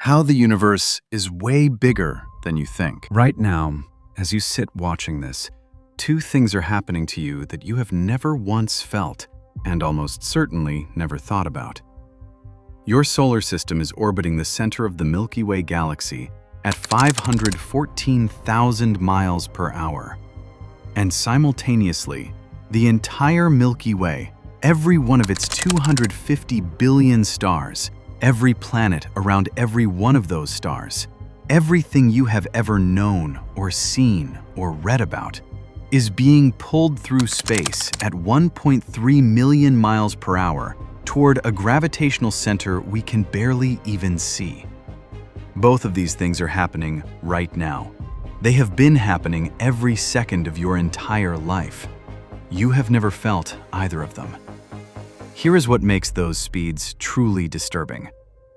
how the universe is way bigger than you think. Right now, as you sit watching this, two things are happening to you that you have never once felt and almost certainly never thought about. Your solar system is orbiting the center of the Milky Way galaxy at 514,000 miles per hour. And simultaneously, the entire Milky Way, every one of its 250 billion stars, every planet around every one of those stars, everything you have ever known or seen or read about, is being pulled through space at 1.3 million miles per hour toward a gravitational center we can barely even see. Both of these things are happening right now. They have been happening every second of your entire life. You have never felt either of them. Here is what makes those speeds truly disturbing.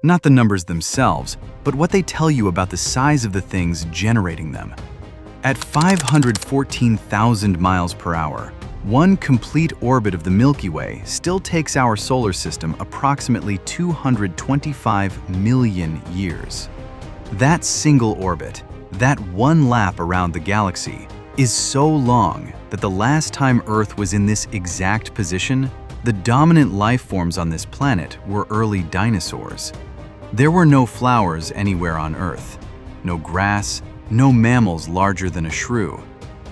Not the numbers themselves, but what they tell you about the size of the things generating them. At 514,000 miles per hour, one complete orbit of the Milky Way still takes our solar system approximately 225 million years. That single orbit, that one lap around the galaxy, is so long that the last time Earth was in this exact position, the dominant life forms on this planet were early dinosaurs. There were no flowers anywhere on Earth, no grass, no mammals larger than a shrew.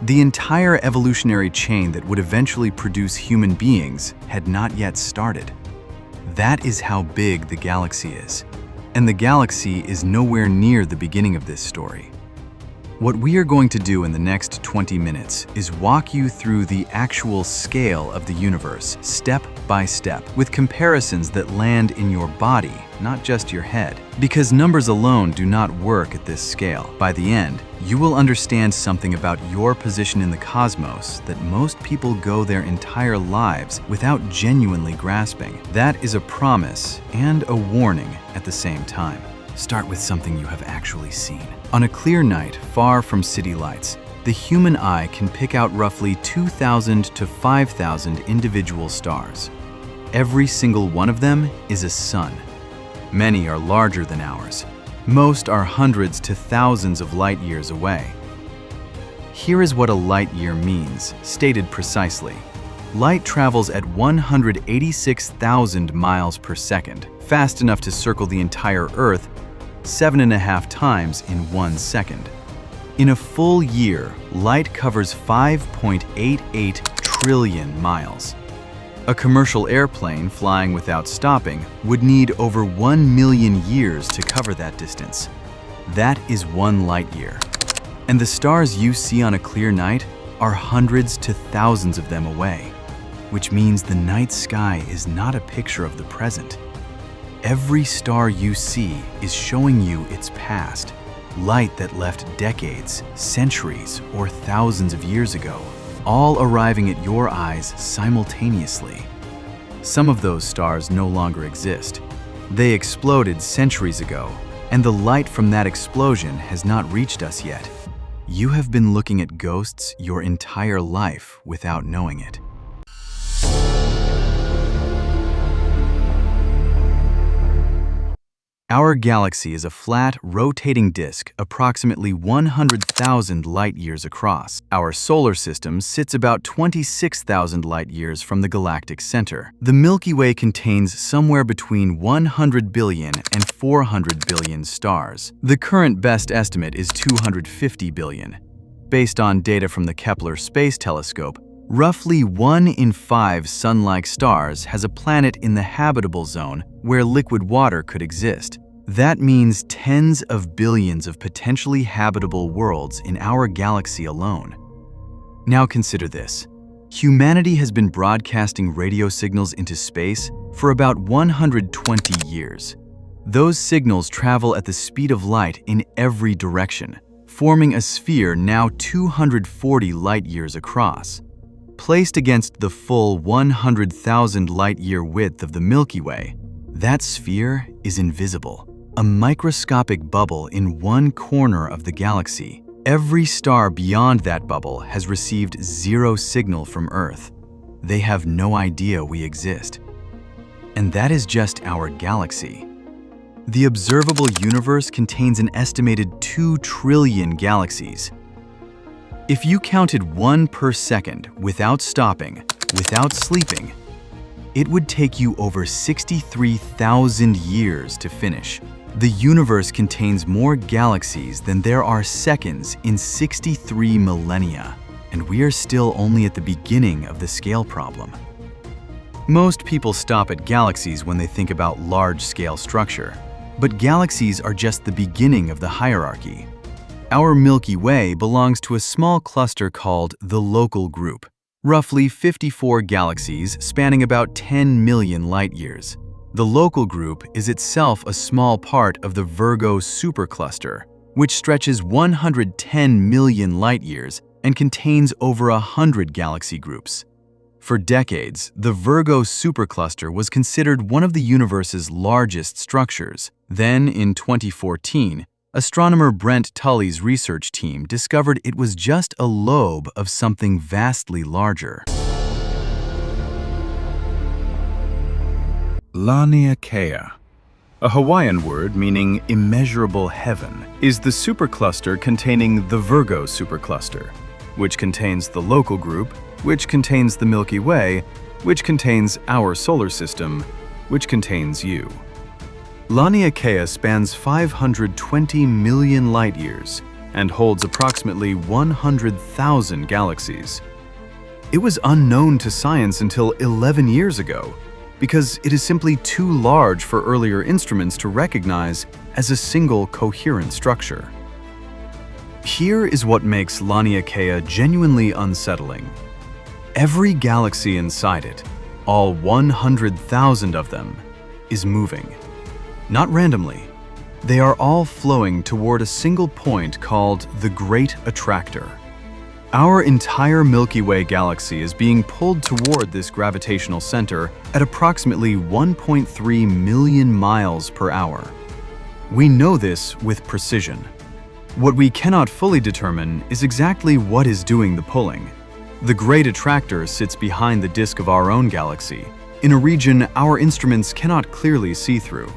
The entire evolutionary chain that would eventually produce human beings had not yet started. That is how big the galaxy is. And the galaxy is nowhere near the beginning of this story. What we are going to do in the next 20 minutes is walk you through the actual scale of the universe, step by step, with comparisons that land in your body, not just your head. Because numbers alone do not work at this scale. By the end, you will understand something about your position in the cosmos that most people go their entire lives without genuinely grasping. That is a promise and a warning at the same time. Start with something you have actually seen. On a clear night, far from city lights, the human eye can pick out roughly 2,000 to 5,000 individual stars. Every single one of them is a sun. Many are larger than ours. Most are hundreds to thousands of light years away. Here is what a light year means, stated precisely. Light travels at 186,000 miles per second, fast enough to circle the entire Earth 7.5 times in 1 second. In a full year, light covers 5.88 trillion miles. A commercial airplane flying without stopping would need over 1 million years to cover that distance. That is 1 light year. And the stars you see on a clear night are hundreds to thousands of them away, which means the night sky is not a picture of the present. Every star you see is showing you its past, light that left decades, centuries, or thousands of years ago, all arriving at your eyes simultaneously. Some of those stars no longer exist. They exploded centuries ago, and the light from that explosion has not reached us yet. You have been looking at ghosts your entire life without knowing it. Our galaxy is a flat, rotating disk approximately 100,000 light-years across. Our solar system sits about 26,000 light-years from the galactic center. The Milky Way contains somewhere between 100 billion and 400 billion stars. The current best estimate is 250 billion. Based on data from the Kepler Space Telescope, roughly 1 in 5 sun-like stars has a planet in the habitable zone where liquid water could exist. That means tens of billions of potentially habitable worlds in our galaxy alone. Now consider this. Humanity has been broadcasting radio signals into space for about 120 years. Those signals travel at the speed of light in every direction, forming a sphere now 240 light-years across. Placed against the full 100,000 light-year width of the Milky Way, that sphere is invisible, a microscopic bubble in one corner of the galaxy. Every star beyond that bubble has received zero signal from Earth. They have no idea we exist. And that is just our galaxy. The observable universe contains an estimated 2 trillion galaxies. If you counted one per second without stopping, without sleeping, it would take you over 63,000 years to finish. The universe contains more galaxies than there are seconds in 63 millennia, and we are still only at the beginning of the scale problem. Most people stop at galaxies when they think about large-scale structure, but galaxies are just the beginning of the hierarchy. Our Milky Way belongs to a small cluster called the Local Group, roughly 54 galaxies spanning about 10 million light-years. The Local Group is itself a small part of the Virgo supercluster, which stretches 110 million light-years and contains over 100 galaxy groups. For decades, the Virgo supercluster was considered one of the universe's largest structures. Then, in 2014, astronomer Brent Tully's research team discovered it was just a lobe of something vastly larger. Laniakea, a Hawaiian word meaning immeasurable heaven, is the supercluster containing the Virgo supercluster, which contains the Local Group, which contains the Milky Way, which contains our solar system, which contains you. Laniakea spans 520 million light-years and holds approximately 100,000 galaxies. It was unknown to science until 11 years ago, because it is simply too large for earlier instruments to recognize as a single coherent structure. Here is what makes Laniakea genuinely unsettling. Every galaxy inside it, all 100,000 of them, is moving. Not randomly. They are all flowing toward a single point called the Great Attractor. Our entire Milky Way galaxy is being pulled toward this gravitational center at approximately 1.3 million miles per hour. We know this with precision. What we cannot fully determine is exactly what is doing the pulling. The Great Attractor sits behind the disk of our own galaxy, in a region our instruments cannot clearly see through.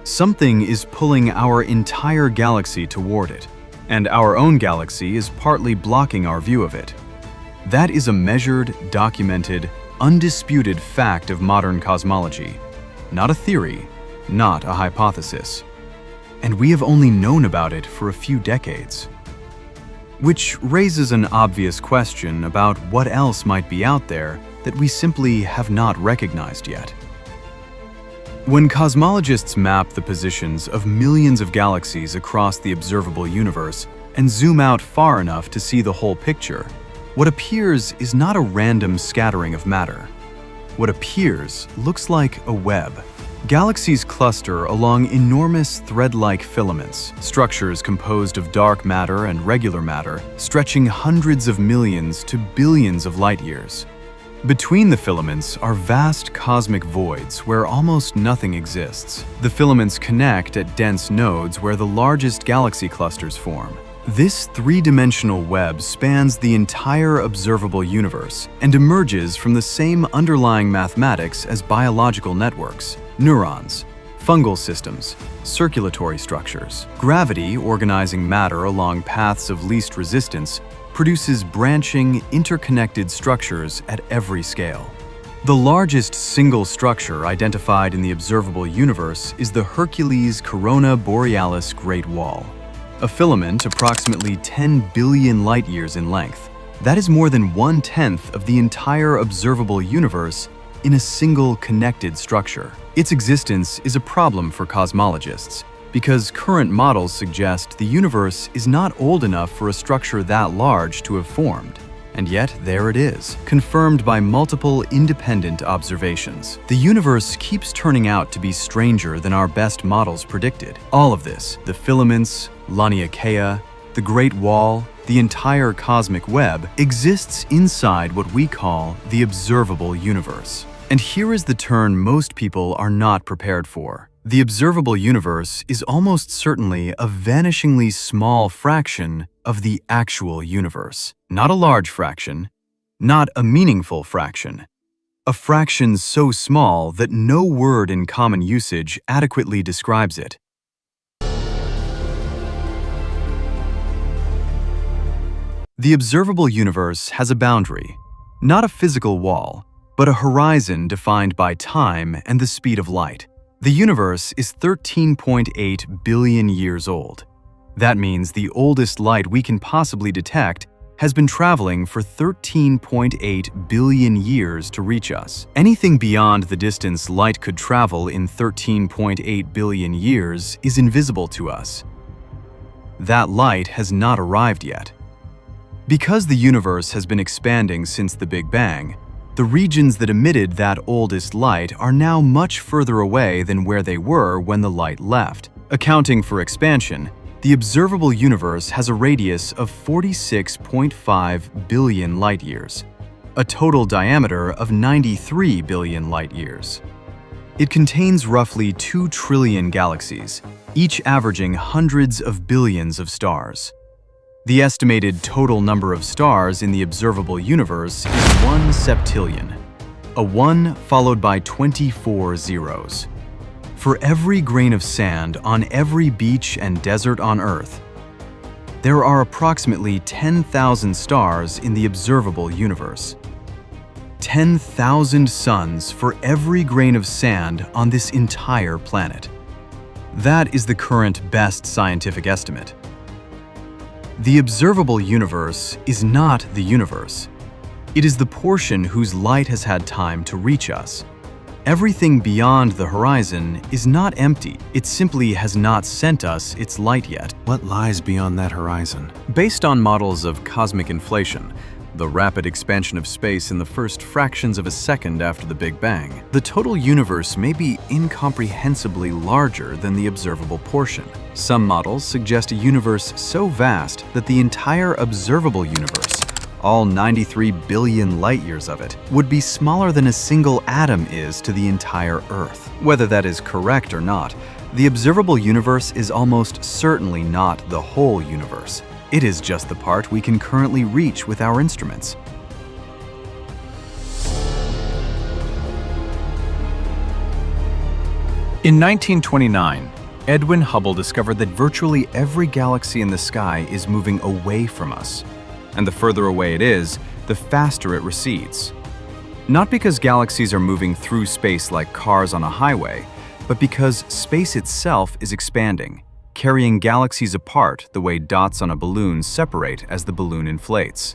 Something is pulling our entire galaxy toward it, and our own galaxy is partly blocking our view of it. That is a measured, documented, undisputed fact of modern cosmology, not a theory, not a hypothesis. And we have only known about it for a few decades. Which raises an obvious question about what else might be out there that we simply have not recognized yet. When cosmologists map the positions of millions of galaxies across the observable universe and zoom out far enough to see the whole picture, what appears is not a random scattering of matter. What appears looks like a web. Galaxies cluster along enormous thread-like filaments, structures composed of dark matter and regular matter, stretching hundreds of millions to billions of light-years. Between the filaments are vast cosmic voids where almost nothing exists. The filaments connect at dense nodes where the largest galaxy clusters form. This three-dimensional web spans the entire observable universe and emerges from the same underlying mathematics as biological networks: neurons, fungal systems, circulatory structures. Gravity, organizing matter along paths of least resistance, produces branching, interconnected structures at every scale. The largest single structure identified in the observable universe is the Hercules Corona Borealis Great Wall, a filament approximately 10 billion light-years in length. That is more than 1/10 of the entire observable universe in a single connected structure. Its existence is a problem for cosmologists, because current models suggest the universe is not old enough for a structure that large to have formed. And yet, there it is, confirmed by multiple independent observations. The universe keeps turning out to be stranger than our best models predicted. All of this, the filaments, Laniakea, the Great Wall, the entire cosmic web, exists inside what we call the observable universe. And here is the turn most people are not prepared for. The observable universe is almost certainly a vanishingly small fraction of the actual universe. Not a large fraction, not a meaningful fraction. a fraction so small that no word in common usage adequately describes it. The observable universe has a boundary, not a physical wall, but a horizon defined by time and the speed of light. The universe is 13.8 billion years old. That means the oldest light we can possibly detect has been traveling for 13.8 billion years to reach us. Anything beyond the distance light could travel in 13.8 billion years is invisible to us. That light has not arrived yet. Because the universe has been expanding since the Big Bang, the regions that emitted that oldest light are now much further away than where they were when the light left. Accounting for expansion, the observable universe has a radius of 46.5 billion light-years, a total diameter of 93 billion light-years. It contains roughly 2 trillion galaxies, each averaging hundreds of billions of stars. The estimated total number of stars in the observable universe is 1 septillion, a 1 followed by 24 zeros. For every grain of sand on every beach and desert on Earth, there are approximately 10,000 stars in the observable universe. 10,000 suns for every grain of sand on this entire planet. That is the current best scientific estimate. The observable universe is not the universe. It is the portion whose light has had time to reach us. Everything beyond the horizon is not empty. It simply has not sent us its light yet. What lies beyond that horizon? Based on models of cosmic inflation, the rapid expansion of space in the first fractions of a second after the Big Bang, the total universe may be incomprehensibly larger than the observable portion. Some models suggest a universe so vast that the entire observable universe, all 93 billion light-years of it, would be smaller than a single atom is to the entire Earth. Whether that is correct or not, the observable universe is almost certainly not the whole universe. It is just the part we can currently reach with our instruments. In 1929, Edwin Hubble discovered that virtually every galaxy in the sky is moving away from us. And the further away it is, the faster it recedes. Not because galaxies are moving through space like cars on a highway, but because space itself is expanding, carrying galaxies apart the way dots on a balloon separate as the balloon inflates.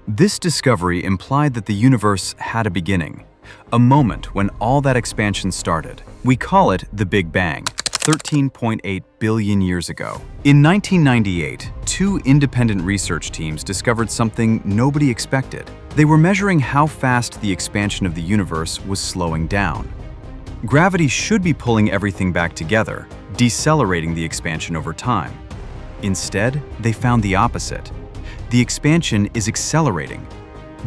This discovery implied that the universe had a beginning, a moment when all that expansion started. We call it the Big Bang, 13.8 billion years ago. In 1998, 2 independent research teams discovered something nobody expected. They were measuring how fast the expansion of the universe was slowing down. Gravity should be pulling everything back together, decelerating the expansion over time. Instead, they found the opposite. The expansion is accelerating.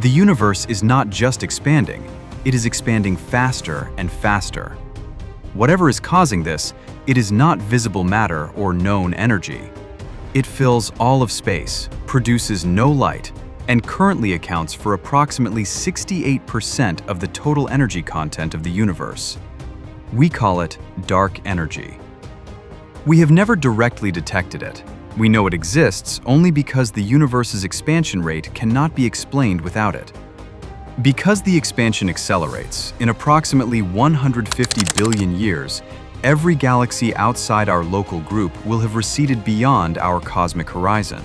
The universe is not just expanding, it is expanding faster and faster. Whatever is causing this, it is not visible matter or known energy. It fills all of space, produces no light, and currently accounts for approximately 68% of the total energy content of the universe. We call it dark energy. We have never directly detected it. We know it exists only because the universe's expansion rate cannot be explained without it. Because the expansion accelerates, in approximately 150 billion years, every galaxy outside our local group will have receded beyond our cosmic horizon.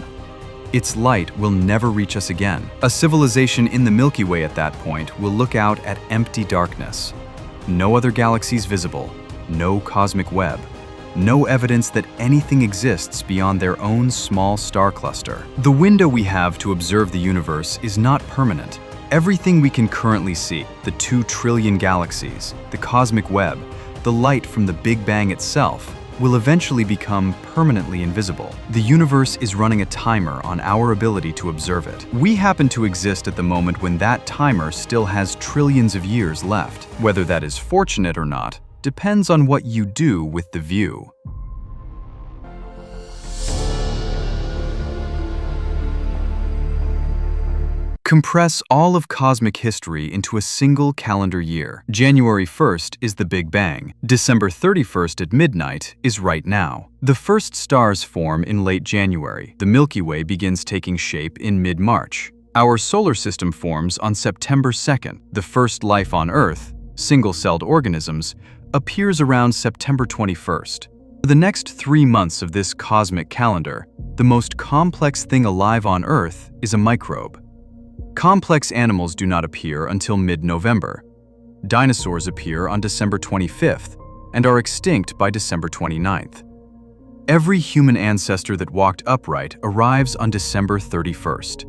Its light will never reach us again. A civilization in the Milky Way at that point will look out at empty darkness. No other galaxies visible, no cosmic web, no evidence that anything exists beyond their own small star cluster. The window we have to observe the universe is not permanent. Everything we can currently see, the 2 trillion galaxies, the cosmic web, the light from the Big Bang itself, will eventually become permanently invisible. The universe is running a timer on our ability to observe it. We happen to exist at the moment when that timer still has trillions of years left. Whether that is fortunate or not depends on what you do with the view. Compress all of cosmic history into a single calendar year. January 1st is the Big Bang. December 31st at midnight is right now. The first stars form in late January. The Milky Way begins taking shape in mid-March. Our solar system forms on September 2nd. The first life on Earth, single-celled organisms, appears around September 21st. For the next 3 months of this cosmic calendar, the most complex thing alive on Earth is a microbe. Complex animals do not appear until mid-November. Dinosaurs appear on December 25th and are extinct by December 29th. Every human ancestor that walked upright arrives on December 31st.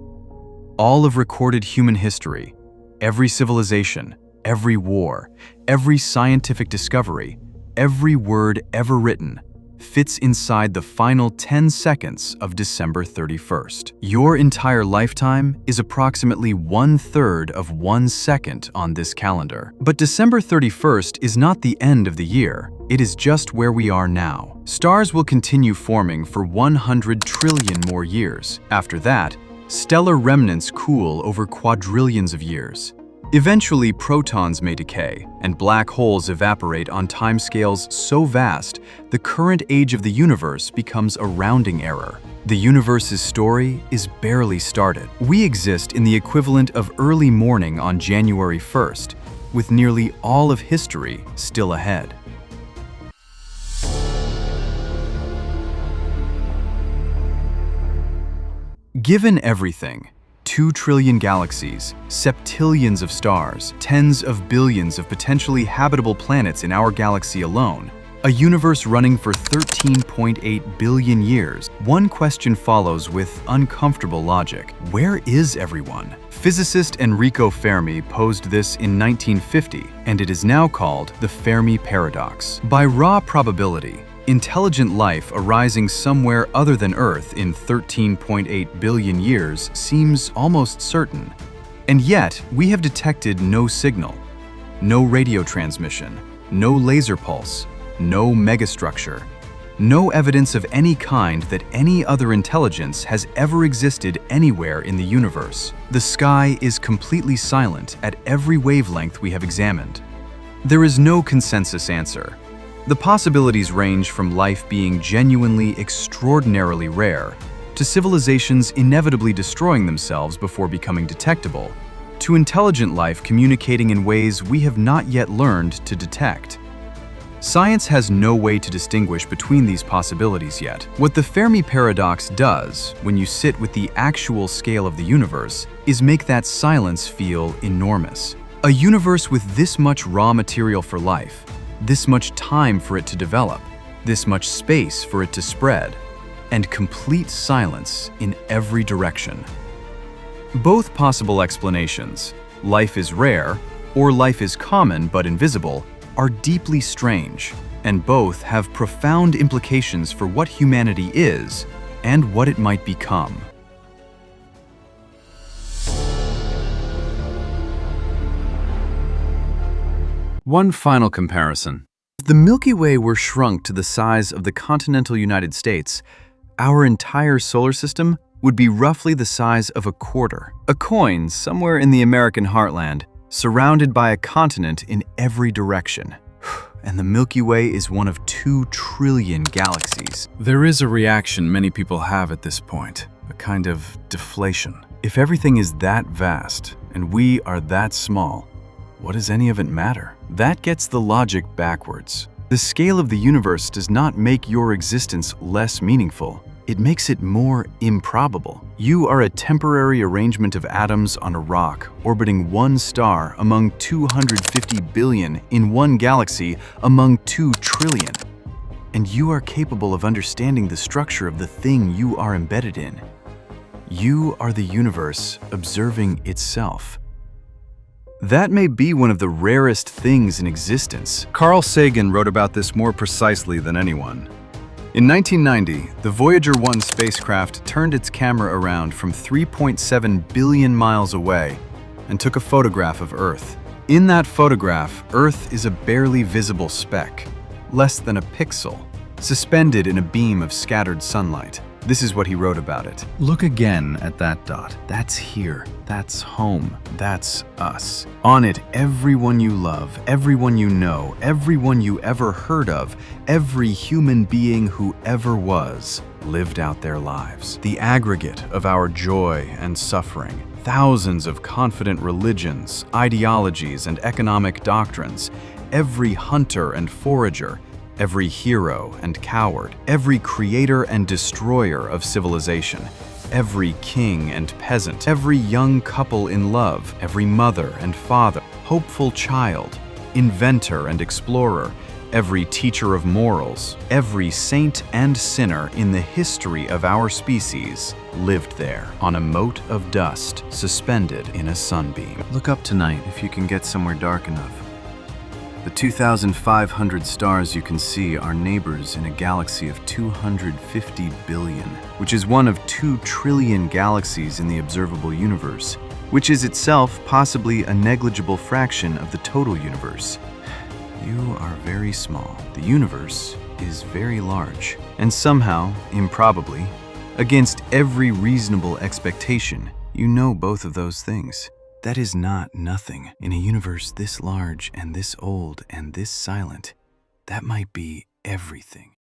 All of recorded human history, every civilization, every war, every scientific discovery, every word ever written, fits inside the final 10 seconds of December 31st. Your entire lifetime is approximately 1/3 of 1 second on this calendar. But December 31st is not the end of the year. It is just where we are now. Stars will continue forming for 100 trillion more years. After that, stellar remnants cool over quadrillions of years. Eventually, protons may decay, and black holes evaporate on timescales so vast, the current age of the universe becomes a rounding error. The universe's story is barely started. We exist in the equivalent of early morning on January 1st, with nearly all of history still ahead. Given everything, 2 trillion galaxies, septillions of stars, tens of billions of potentially habitable planets in our galaxy alone, a universe running for 13.8 billion years, one question follows with uncomfortable logic. Where is everyone? Physicist Enrico Fermi posed this in 1950, and it is now called the Fermi paradox. By raw probability, intelligent life arising somewhere other than Earth in 13.8 billion years seems almost certain. And yet, we have detected no signal, no radio transmission, no laser pulse, no megastructure, no evidence of any kind that any other intelligence has ever existed anywhere in the universe. The sky is completely silent at every wavelength we have examined. There is no consensus answer. The possibilities range from life being genuinely extraordinarily rare, to civilizations inevitably destroying themselves before becoming detectable, to intelligent life communicating in ways we have not yet learned to detect. Science has no way to distinguish between these possibilities yet. What the Fermi paradox does, when you sit with the actual scale of the universe, is make that silence feel enormous. A universe with this much raw material for life, this much time for it to develop, this much space for it to spread, and complete silence in every direction. Both possible explanations, life is rare or life is common but invisible, are deeply strange, and both have profound implications for what humanity is and what it might become. One final comparison. If the Milky Way were shrunk to the size of the continental United States, our entire solar system would be roughly the size of a quarter. A coin somewhere in the American heartland, surrounded by a continent in every direction. And the Milky Way is one of 2 trillion galaxies. There is a reaction many people have at this point, a kind of deflation. If everything is that vast, and we are that small, what does any of it matter? That gets the logic backwards. The scale of the universe does not make your existence less meaningful. It makes it more improbable. You are a temporary arrangement of atoms on a rock, orbiting one star among 250 billion in one galaxy among 2 trillion. And you are capable of understanding the structure of the thing you are embedded in. You are the universe observing itself. That may be one of the rarest things in existence. Carl Sagan wrote about this more precisely than anyone. In 1990, the Voyager 1 spacecraft turned its camera around from 3.7 billion miles away and took a photograph of Earth. In that photograph, Earth is a barely visible speck, less than a pixel, suspended in a beam of scattered sunlight. This is what he wrote about it. Look again at that dot. That's here. That's home. That's us. On it, everyone you love, everyone you know, everyone you ever heard of, every human being who ever was, lived out their lives. The aggregate of our joy and suffering. Thousands of confident religions, ideologies, and economic doctrines. Every hunter and forager, every hero and coward, every creator and destroyer of civilization, every king and peasant, every young couple in love, every mother and father, hopeful child, inventor and explorer, every teacher of morals, every saint and sinner in the history of our species lived there, on a mote of dust suspended in a sunbeam. Look up tonight if you can get somewhere dark enough. The 2,500 stars you can see are neighbors in a galaxy of 250 billion, which is one of 2 trillion galaxies in the observable universe, which is itself possibly a negligible fraction of the total universe. You are very small. The universe is very large. And somehow, improbably, against every reasonable expectation, you know both of those things. That is not nothing. In a universe this large and this old and this silent, that might be everything.